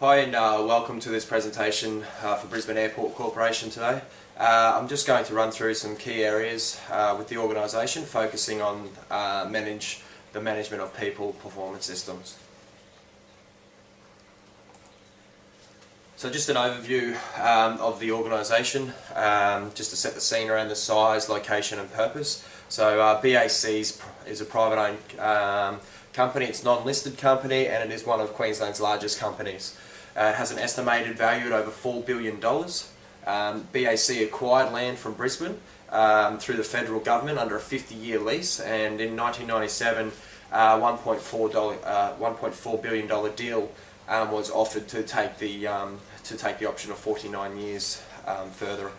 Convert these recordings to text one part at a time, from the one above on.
Hi and welcome to this presentation for Brisbane Airport Corporation today. I'm just going to run through some key areas with the organisation, focusing on the management of people performance systems. So just an overview of the organisation, just to set the scene around the size, location and purpose. So BAC is a private owned company. It's a non-listed company and it is one of Queensland's largest companies. It has an estimated value at over $4 billion. BAC acquired land from Brisbane through the federal government under a 50-year lease, and in 1997 $1.4 billion deal was offered to take the option of 49 years further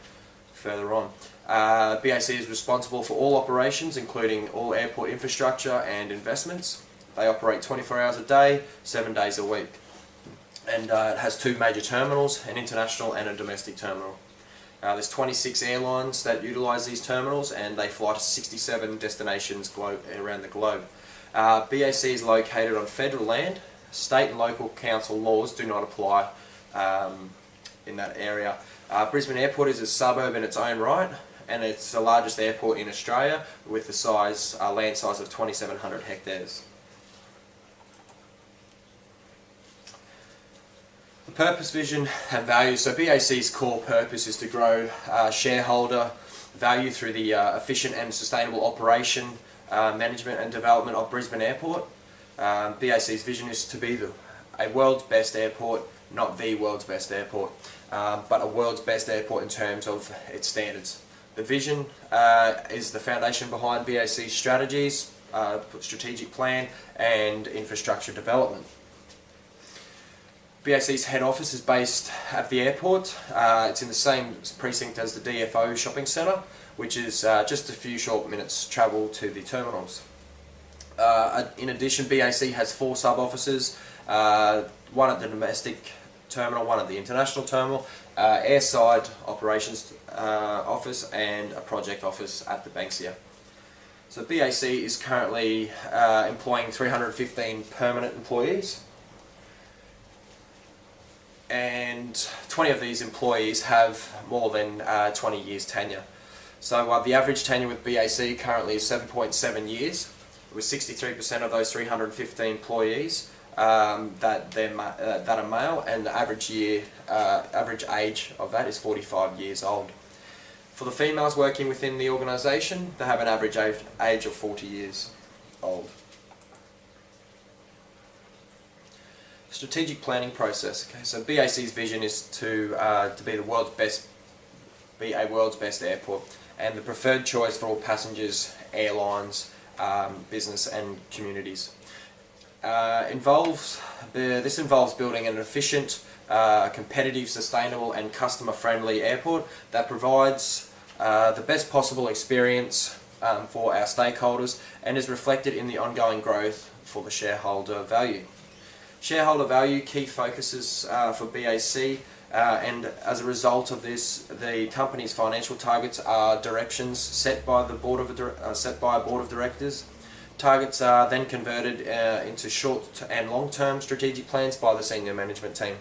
on. BAC is responsible for all operations, including all airport infrastructure and investments. They operate 24 hours a day, 7 days a week. And it has two major terminals, an international and a domestic terminal. There's 26 airlines that utilise these terminals, and they fly to 67 destinations around the globe. BAC is located on federal land. State and local council laws do not apply in that area. Brisbane Airport is a suburb in its own right, and it's the largest airport in Australia with the land size of 2,700 hectares. The purpose, vision and values. So BAC's core purpose is to grow shareholder value through the efficient and sustainable operation, management and development of Brisbane Airport. BAC's vision is to be a world's best airport, not the world's best airport, but a world's best airport in terms of its standards. The vision is the foundation behind BAC's strategies, strategic plan and infrastructure development. BAC's head office is based at the airport. It's in the same precinct as the DFO shopping centre, which is just a few short minutes travel to the terminals. In addition, BAC has 4 sub-offices, one at the domestic terminal, one at the international terminal, airside operations office and a project office at the Banksia. So BAC is currently employing 315 permanent employees, and 20 of these employees have more than 20 years tenure. So the average tenure with BAC currently is 7.7 years, with 63% of those 315 employees that are male, and the average age of that is 45 years old. For the females working within the organisation, they have an average age of 40 years old. Strategic planning process. Okay, so BAC's vision is to be a world's best airport, and the preferred choice for all passengers, airlines, business and communities. This involves building an efficient, competitive, sustainable and customer-friendly airport that provides the best possible experience for our stakeholders and is reflected in the ongoing growth for the shareholder value. Shareholder value, key focuses for BAC, and as a result of this, the company's financial targets are directions set by a board of directors. Targets are then converted into short and long-term strategic plans by the senior management team.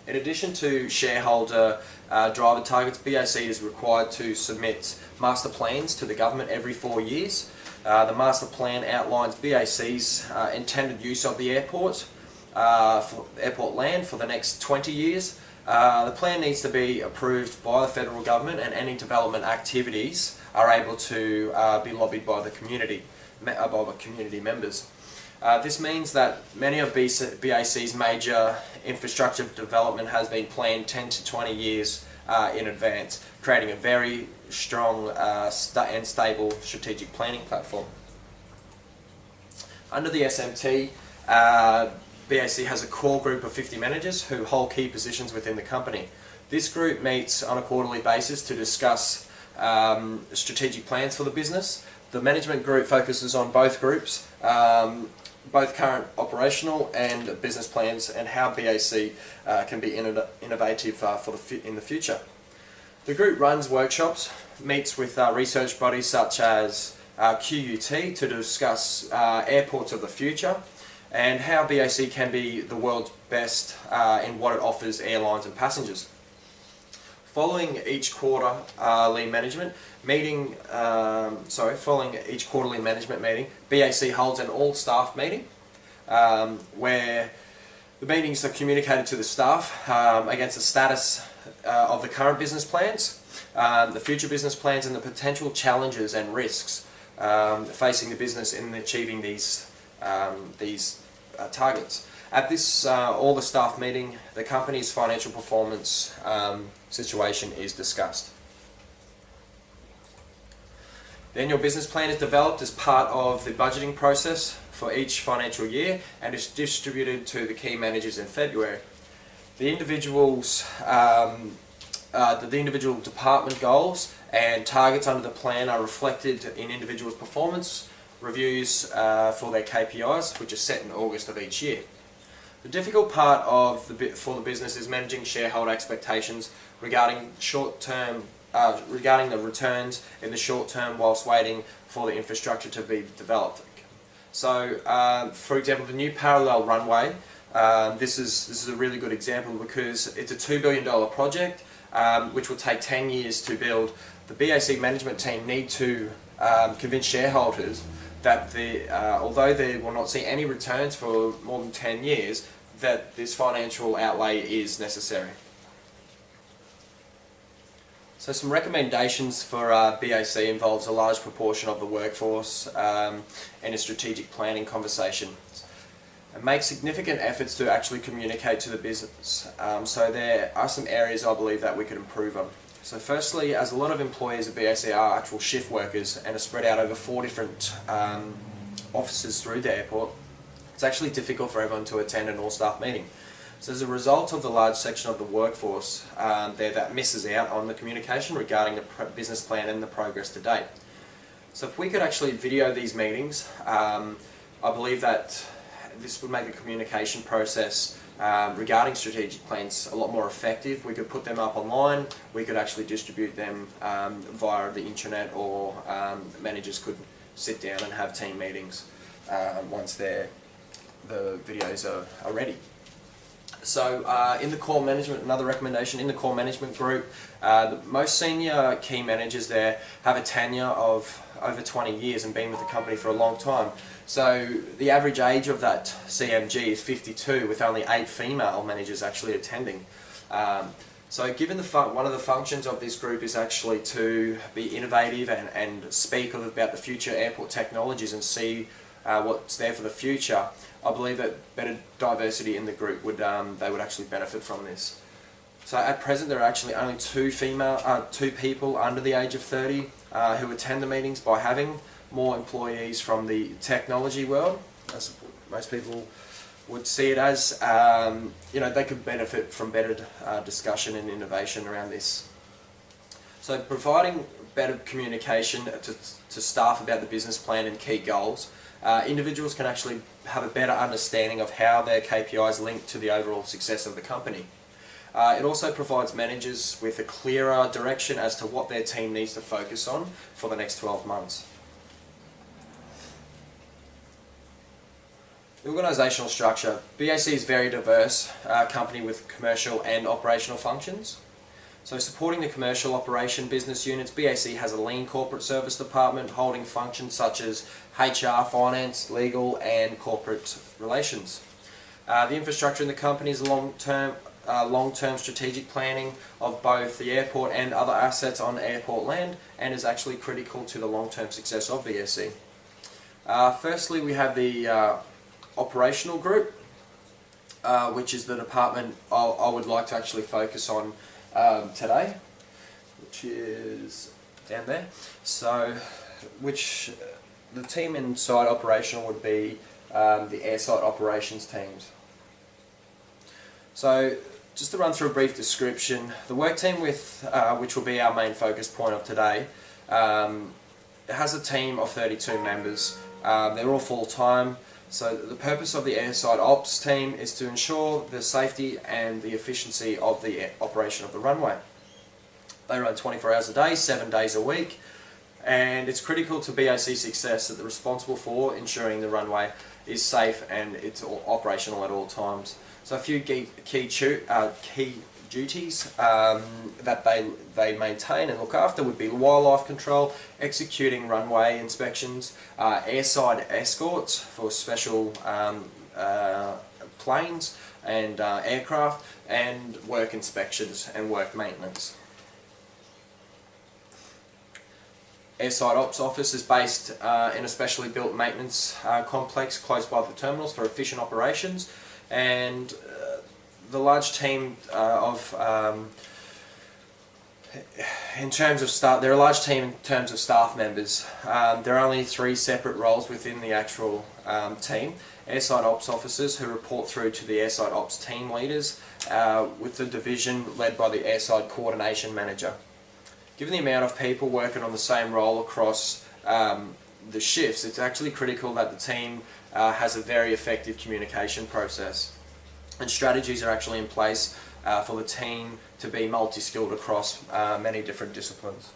In addition to shareholder driver targets, BAC is required to submit master plans to the government every 4 years. The master plan outlines BAC's intended use of the airport for airport land for the next 20 years. The plan needs to be approved by the federal government, and any development activities are able to be lobbied by the community members. This means that many of BAC's major infrastructure development has been planned 10 to 20 years in advance, creating a very strong and stable strategic planning platform. Under the SMT, BAC has a core group of 50 managers who hold key positions within the company. This group meets on a quarterly basis to discuss strategic plans for the business. The management group focuses on both groups, both current operational and business plans, and how BAC can be innovative in the future. The group runs workshops, meets with research bodies such as QUT to discuss airports of the future, and how BAC can be the world's best in what it offers airlines and passengers. Following each quarterly management meeting, BAC holds an all-staff meeting where the meetings are communicated to the staff against the status of the current business plans, the future business plans, and the potential challenges and risks facing the business in achieving these targets. At this all the staff meeting, the company's financial performance situation is discussed. Then your business plan is developed as part of the budgeting process for each financial year and is distributed to the key managers in February. The individual department goals and targets under the plan are reflected in individuals' performance reviews for their KPIs, which are set in August of each year. The difficult part for the business is managing shareholder expectations regarding regarding the returns in the short term whilst waiting for the infrastructure to be developed. So, for example, the new parallel runway, this is a really good example because it's a $2 billion project which will take 10 years to build. The BAC management team need to convince shareholders that although they will not see any returns for more than 10 years, that this financial outlay is necessary. So some recommendations for BAC involves a large proportion of the workforce and a strategic planning conversation. And make significant efforts to actually communicate to the business. So there are some areas I believe that we could improve on. So firstly, as a lot of employees at BAC are actual shift workers and are spread out over 4 different offices through the airport, it's actually difficult for everyone to attend an all-staff meeting. So as a result of the large section of the workforce there that misses out on the communication regarding the business plan and the progress to date. So if we could actually video these meetings, I believe that this would make the communication process regarding strategic plans a lot more effective. We could put them up online, we could actually distribute them via the internet, or managers could sit down and have team meetings once the videos are ready. So in the core management, another recommendation, in the core management group, the most senior key managers there have a tenure of over 20 years and been with the company for a long time. So the average age of that CMG is 52, with only 8 female managers actually attending. So given one of the functions of this group is actually to be innovative and speak about the future airport technologies and see what's there for the future, I believe that better diversity in the group would they would actually benefit from this. So at present there are actually only 2 people under the age of 30 who attend the meetings. By having more employees from the technology world, as most people would see it as, they could benefit from better discussion and innovation around this. So providing better communication to staff about the business plan and key goals, individuals can actually have a better understanding of how their KPIs link to the overall success of the company. It also provides managers with a clearer direction as to what their team needs to focus on for the next 12 months. The organisational structure. BAC is a very diverse company with commercial and operational functions. So supporting the commercial operation business units, BAC has a lean corporate service department holding functions such as HR, finance, legal and corporate relations. The infrastructure in the company is long-term strategic planning of both the airport and other assets on airport land, and is actually critical to the long-term success of BAC. Firstly, we have the operational group, which is the department I would like to actually focus on today, which is down there. So, the team inside operational would be the airside operations teams. So, just to run through a brief description, the work team which will be our main focus point of today, it has a team of 32 members. They're all full-time. So the purpose of the airside ops team is to ensure the safety and the efficiency of the operation of the runway. They run 24 hours a day, 7 days a week, and it's critical to BAC's success that they're responsible for ensuring the runway is safe and it's operational at all times. So a few key duties that they maintain and look after would be wildlife control, executing runway inspections, airside escorts for special planes and aircraft, and work inspections and work maintenance. Airside Ops Office is based in a specially built maintenance complex close by the terminals for efficient operations, and the large team in terms of staff, they're a large team in terms of staff members. There are only 3 separate roles within the actual team. Airside Ops officers who report through to the Airside Ops team leaders, with the division led by the Airside Coordination Manager. Given the amount of people working on the same role across the shifts, it's actually critical that the team has a very effective communication process. And strategies are actually in place for the team to be multi-skilled across many different disciplines.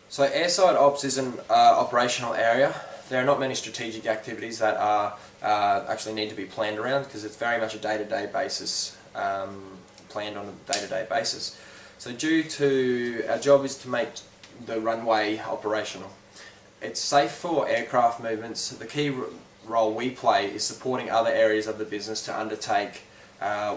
So airside ops is an operational area. There are not many strategic activities that are actually need to be planned around, because it's very much a day-to-day basis, planned on a day-to-day basis. So due to, our job is to make the runway operational. It's safe for aircraft movements. The key role we play is supporting other areas of the business to undertake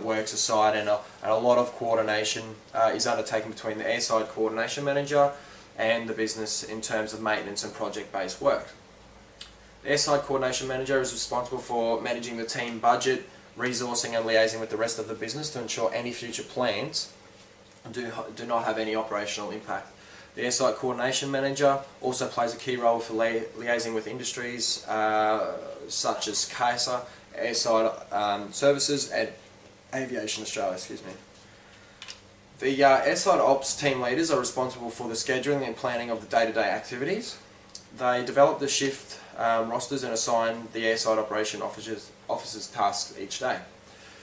works aside, and a lot of coordination is undertaken between the Airside Coordination Manager and the business in terms of maintenance and project-based work. The Airside Coordination Manager is responsible for managing the team budget, resourcing and liaising with the rest of the business to ensure any future plans do not have any operational impact. The Airside Coordination Manager also plays a key role for liaising with industries such as CASA, Airside Services and Aviation Australia. The Airside Ops team leaders are responsible for the scheduling and planning of the day-to-day activities. They develop the shift rosters and assign the airside operation officers tasks each day.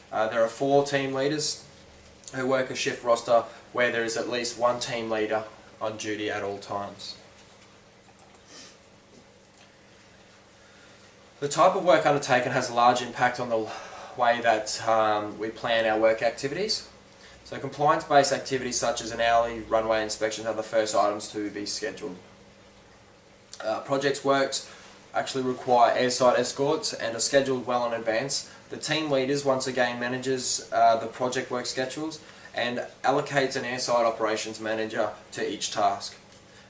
There are 4 team leaders who work a shift roster where there is at least 1 team leader on duty at all times. The type of work undertaken has a large impact on the way that we plan our work activities. So compliance-based activities such as an hourly runway inspection are the first items to be scheduled. Projects works actually require airside escorts and are scheduled well in advance. The team leaders once again manages the project work schedules and allocates an airside operations manager to each task.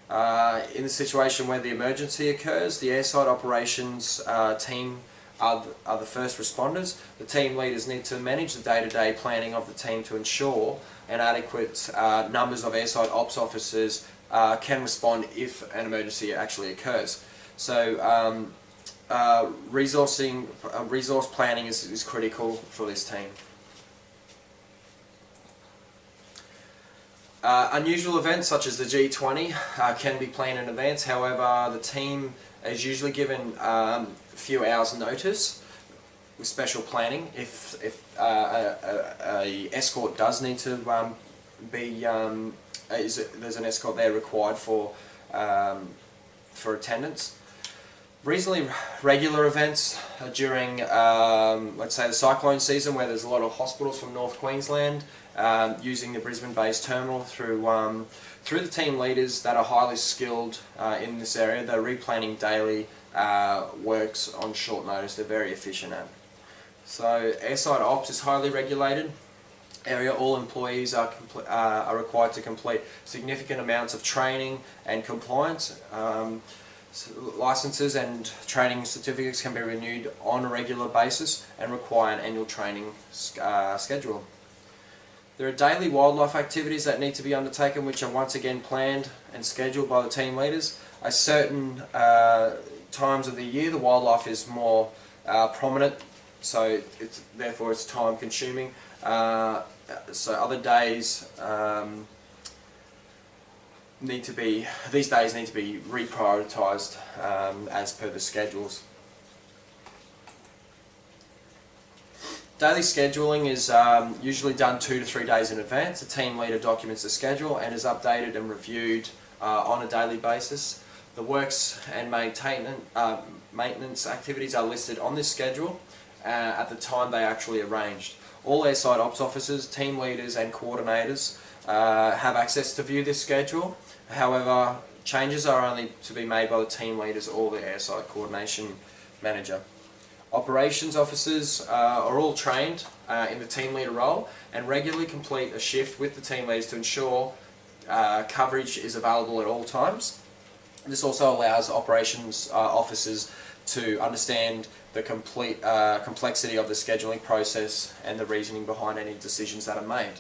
In the situation where the emergency occurs, the airside operations team are the first responders. The team leaders need to manage the day-to-day planning of the team to ensure an adequate numbers of airside ops officers can respond if an emergency actually occurs. So resource planning is critical for this team. Unusual events such as the G20 can be planned in advance. However, the team is usually given a few hours notice with special planning if a escort does need to there's an escort there required for attendance. Reasonably regular events during, let's say, the cyclone season, where there's a lot of hospitals from North Queensland using the Brisbane-based terminal through the team leaders that are highly skilled in this area. They're replanning daily works on short notice. They're very efficient at. So airside ops is highly regulated area. All employees are required to complete significant amounts of training and compliance. Licenses and training certificates can be renewed on a regular basis and require an annual training schedule. There are daily wildlife activities that need to be undertaken, which are once again planned and scheduled by the team leaders. At certain times of the year, the wildlife is more prominent, so therefore it's time consuming. So other days these days need to be reprioritised as per the schedules. Daily scheduling is usually done 2 to 3 days in advance. The team leader documents the schedule and is updated and reviewed on a daily basis. The works and maintenance activities are listed on this schedule at the time they actually arranged. All airside ops officers, team leaders and coordinators have access to view this schedule. However, changes are only to be made by the team leaders or the airside coordination manager. Operations officers are all trained in the team leader role and regularly complete a shift with the team leaders to ensure coverage is available at all times. This also allows operations officers to understand the complexity of the scheduling process and the reasoning behind any decisions that are made.